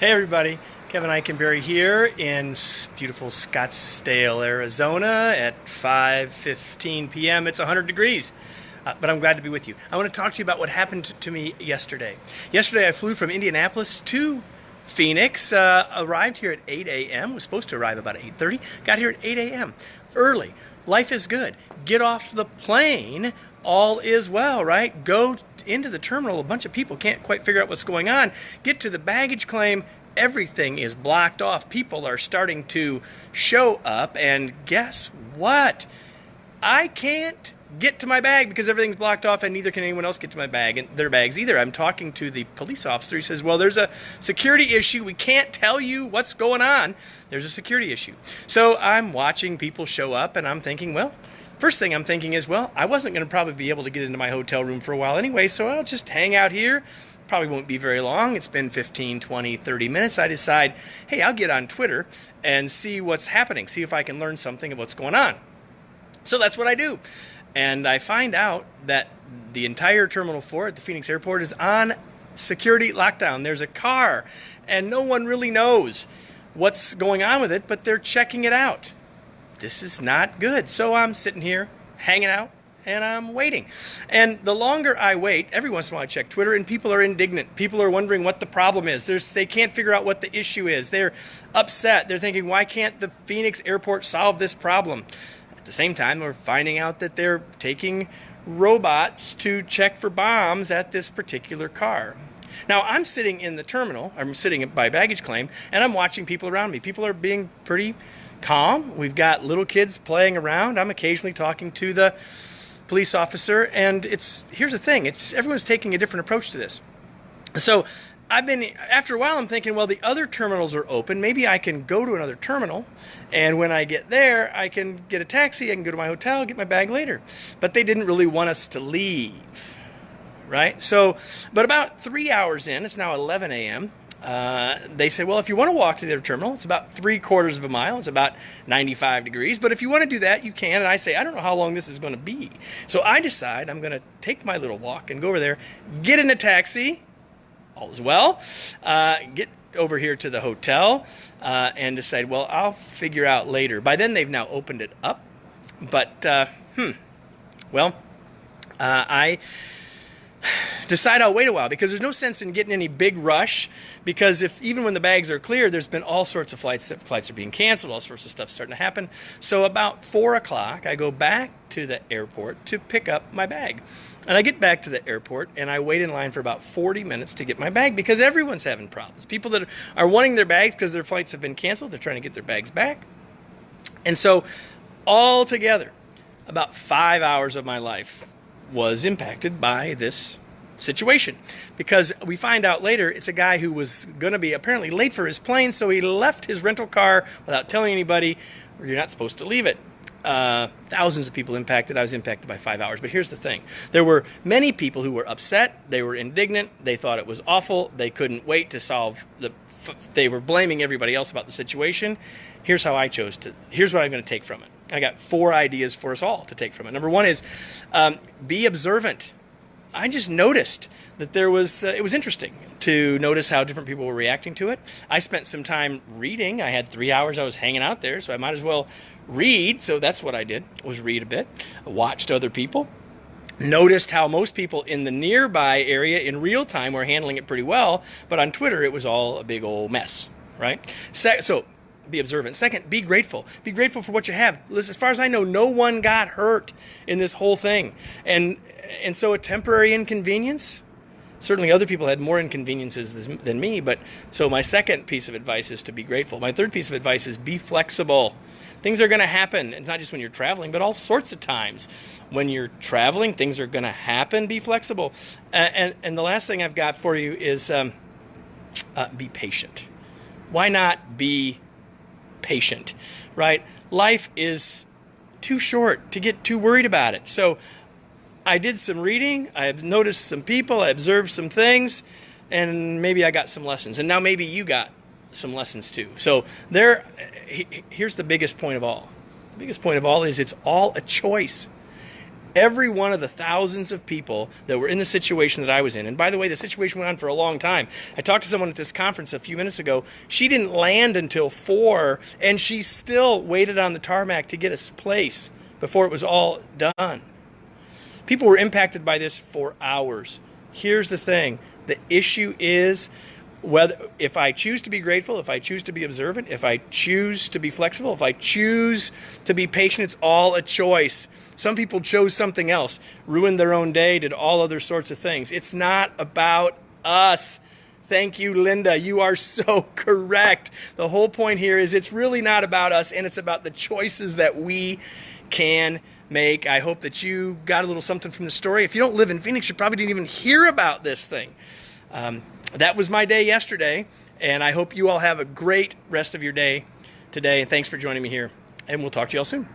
Hey everybody, Kevin Eikenberry here in beautiful Scottsdale, Arizona at 5:15 p.m. It's 100 degrees, but I'm glad to be with you. I want to talk to you about what happened to me yesterday. Yesterday I flew from Indianapolis to Phoenix, arrived here at 8 a.m., was supposed to arrive about 8:30, got here at 8 a.m. early. Life is good. Get off the plane, all is well, right? Go into the terminal, a bunch of people can't quite figure out what's going on. Get to the baggage claim, everything is blocked off. People are starting to show up, and guess what? I can't get to my bag because everything's blocked off, and neither can anyone else get to my bag and their bags either. I'm talking to the police officer. He says, well, there's a security issue. We can't tell you what's going on. There's a security issue. So I'm watching people show up, and I'm thinking, well, first thing I'm thinking is, well, I wasn't going to probably be able to get into my hotel room for a while anyway, so I'll just hang out here. Probably won't be very long. It's been 15, 20, 30 minutes. I decide, hey, I'll get on Twitter and see what's happening, see if I can learn something of what's going on. So that's what I do. And I find out that the entire Terminal 4 at the Phoenix Airport is on security lockdown. There's a car, and no one really knows what's going on with it, but they're checking it out. This is not good. So I'm sitting here, hanging out, and I'm waiting. And the longer I wait, every once in a while I check Twitter, and people are indignant. People are wondering what the problem is. They can't figure out what the issue is. They're upset. They're thinking, why can't the Phoenix Airport solve this problem? At the same time, we're finding out that they're taking robots to check for bombs at this particular car. Now, I'm sitting in the terminal. I'm sitting by baggage claim, and I'm watching people around me. People are being pretty calm. We've got little kids playing around. I'm occasionally talking to the police officer, and here's the thing. Everyone's taking a different approach to this. So after a while, I'm thinking, well, the other terminals are open. Maybe I can go to another terminal, and when I get there, I can get a taxi, I can go to my hotel, get my bag later. But they didn't really want us to leave, right? So, but about 3 hours in, it's now 11 a.m., they said, well, if you want to walk to the other terminal, it's about 3/4 of a mile. It's about 95 degrees. But if you want to do that, you can. And I say, I don't know how long this is going to be. So I decide I'm going to take my little walk and go over there, get in a taxi, all is well, get over here to the hotel, and decide, well, I'll figure out later. By then, they've now opened it up. But, I decide I'll wait a while because there's no sense in getting any big rush, because even when the bags are clear, there's been all sorts of flights are being canceled, all sorts of stuff starting to happen. So about 4 o'clock, I go back to the airport to pick up my bag. And I get back to the airport, and I wait in line for about 40 minutes to get my bag because everyone's having problems. People that are wanting their bags because their flights have been canceled, they're trying to get their bags back. And so altogether, about 5 hours of my life was impacted by this situation, because we find out later it's a guy who was going to be apparently late for his plane, so he left his rental car without telling anybody, or you're not supposed to leave it. Thousands of people impacted. I was impacted by 5 hours. But here's the thing. There were many people who were upset. They were indignant. They thought it was awful. They couldn't wait to solve they were blaming everybody else about the situation. Here's how here's what I'm going to take from it. I got 4 ideas for us all to take from it. Number 1 is be observant. I just noticed that it was interesting to notice how different people were reacting to it. I spent some time reading. I had 3 hours I was hanging out there, so I might as well read. So that's what I did, was read a bit. I watched other people. Noticed how most people in the nearby area in real time were handling it pretty well, but on Twitter it was all a big old mess, right? So be observant. Second, be grateful. Be grateful for what you have. Listen, as far as I know, no one got hurt in this whole thing. And so a temporary inconvenience, certainly other people had more inconveniences than me, but so my second piece of advice is to be grateful. My third piece of advice is be flexible. Things are going to happen. It's not just when you're traveling, but all sorts of times. When you're traveling, things are going to happen. Be flexible. And the last thing I've got for you is be patient. Why not be patient, right? Life is too short to get too worried about it. So I did some reading. I have noticed some people. I observed some things, and maybe I got some lessons. And now maybe you got some lessons too. So here's the biggest point of all. The biggest point of all is it's all a choice. Every one of the thousands of people that were in the situation that I was in, and by the way, the situation went on for a long time. I talked to someone at this conference a few minutes ago. She didn't land until 4, and she still waited on the tarmac to get a place before it was all done. People were impacted by this for hours. Here's the thing. The issue is whether, if I choose to be grateful, if I choose to be observant, if I choose to be flexible, if I choose to be patient, it's all a choice. Some people chose something else, ruined their own day, did all other sorts of things. It's not about us. Thank you, Linda. You are so correct. The whole point here is it's really not about us, and it's about the choices that we can make. I hope that you got a little something from the story. If you don't live in Phoenix, you probably didn't even hear about this thing. That was my day yesterday, and I hope you all have a great rest of your day today, and thanks for joining me here, and we'll talk to you all soon.